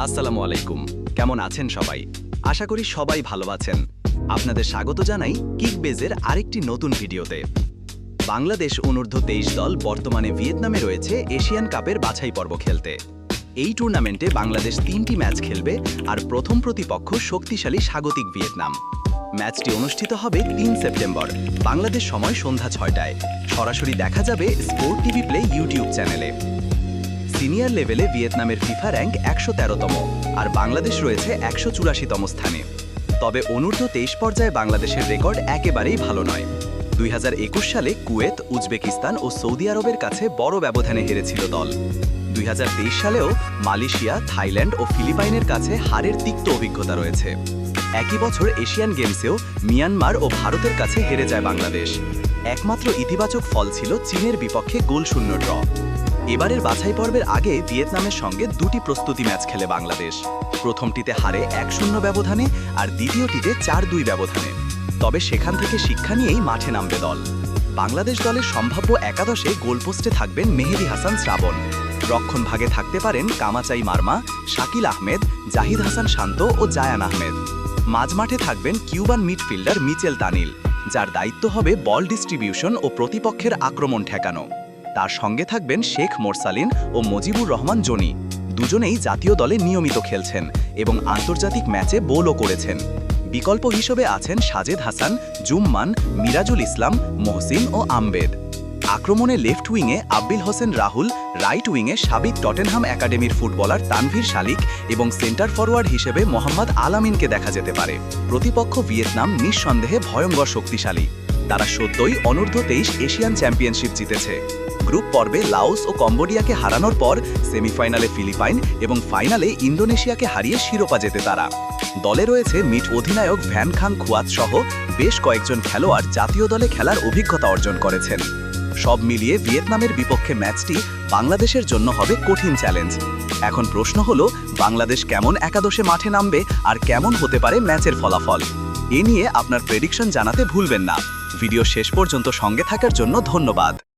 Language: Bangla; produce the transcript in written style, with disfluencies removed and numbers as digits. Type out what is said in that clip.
আসসালামু আলাইকুম। কেমন আছেন সবাই? আশা করি সবাই ভালো আছেন। আপনাদের স্বাগত জানাই কিকবেজের আরেকটি নতুন ভিডিওতে। বাংলাদেশ অনূর্ধ্ব-23 দল বর্তমানে ভিয়েতনামে রয়েছে এশিয়ান কাপের বাছাই পর্ব খেলতে। এই টুর্নামেন্টে বাংলাদেশ 3টি ম্যাচ খেলবে আর প্রথম প্রতিপক্ষ শক্তিশালী স্বাগতিক ভিয়েতনাম। ম্যাচটি অনুষ্ঠিত হবে 3 সেপ্টেম্বর বাংলাদেশ সময় সন্ধ্যা 6টায়। সরাসরি দেখা যাবে স্পোর্ট টিভি প্লে ইউটিউব চ্যানেলে। সিনিয়র লেভেলে ভিয়েতনামের ফিফা র্যাঙ্ক 113তম আর বাংলাদেশ রয়েছে 184তম স্থানে। তবে অনূর্ধ্ব-23 পর্যায়ে বাংলাদেশের রেকর্ড একেবারেই ভালো নয়। 2021 সালে কুয়েত, উজবেকিস্তান ও সৌদি আরবের কাছে বড় ব্যবধানে হেরেছিল দল। 2023 সালেও মালয়েশিয়া, থাইল্যান্ড ও ফিলিপাইনের কাছে হারের তিক্ত অভিজ্ঞতা রয়েছে। একই বছর এশিয়ান গেমসেও মিয়ানমার ও ভারতের কাছে হেরে যায় বাংলাদেশ। একমাত্র ইতিবাচক ফল ছিল চীনের বিপক্ষে গোলশূন্য ড্র। এবারের বাছাই পর্বের আগে ভিয়েতনামের সঙ্গে দুটি প্রস্তুতি ম্যাচ খেলে বাংলাদেশ। প্রথমটিতে হারে 1-0 ব্যবধানে আর দ্বিতীয়টিতে 4-2 ব্যবধানে। তবে সেখান থেকে শিক্ষা নিয়েই মাঠে নামবে দল। বাংলাদেশ দলের সম্ভাব্য একাদশে গোলপোস্টে থাকবেন মেহেদী হাসান শ্রাবণ। রক্ষণভাগে থাকতে পারেন কামাচাই মারমা, শাকিল আহমেদ, জাহিদ হাসান শান্ত ও জায়ান আহমেদ। মাঝমাঠে থাকবেন কিউবান মিডফিল্ডার মিচেল তানিল, যার দায়িত্ব হবে বল ডিস্ট্রিবিউশন ও প্রতিপক্ষের আক্রমণ ঠেকানো। তার সঙ্গে থাকবেন শেখ মোরসালিন ও মজিবুর রহমান জনি। দুজনেই জাতীয় দলে নিয়মিত খেলছেন এবং আন্তর্জাতিক ম্যাচে বোলও করেছেন। বিকল্প হিসেবে আছেন সাজেদ হাসান, জুম্মান, মিরাজুল ইসলাম, মহসিন ও আম্বেদ। আক্রমণে লেফট উইংয়ে আব্বিল হোসেন রাহুল, রাইট উইংয়ে সাবেক টটেনহাম একাডেমির ফুটবলার তানভীর শালিক এবং সেন্টার ফরওয়ার্ড হিসেবে মোহাম্মদ আলামিনকে দেখা যেতে পারে। প্রতিপক্ষ ভিয়েতনাম নিঃসন্দেহে ভয়ঙ্কর শক্তিশালী। তারা সদ্যই অনূর্ধ্ব-23 এশিয়ান চ্যাম্পিয়নশিপ জিতেছে। গ্রুপ পর্বে লাওস ও কম্বোডিয়াকে হারানোর পর সেমিফাইনালে ফিলিপাইন এবং ফাইনালে ইন্দোনেশিয়াকে হারিয়ে শিরোপা জেতে তারা। দলে রয়েছে মিট অধিনায়ক ভ্যান খাং খুয়াত সহ বেশ কয়েকজন খেলোয়াড় জাতীয় দলে খেলার অভিজ্ঞতা অর্জন করেছেন। সব মিলিয়ে ভিয়েতনামের বিপক্ষে ম্যাচটি বাংলাদেশের জন্য হবে কঠিন চ্যালেঞ্জ। এখন প্রশ্ন হলো, বাংলাদেশ কেমন একাদশে মাঠে নামবে আর কেমন হতে পারে ম্যাচের ফলাফল? এ নিয়ে আপনার প্রেডিকশন জানাতে ভুলবেন না। ভিডিও শেষ পর্যন্ত সঙ্গে থাকার জন্য ধন্যবাদ।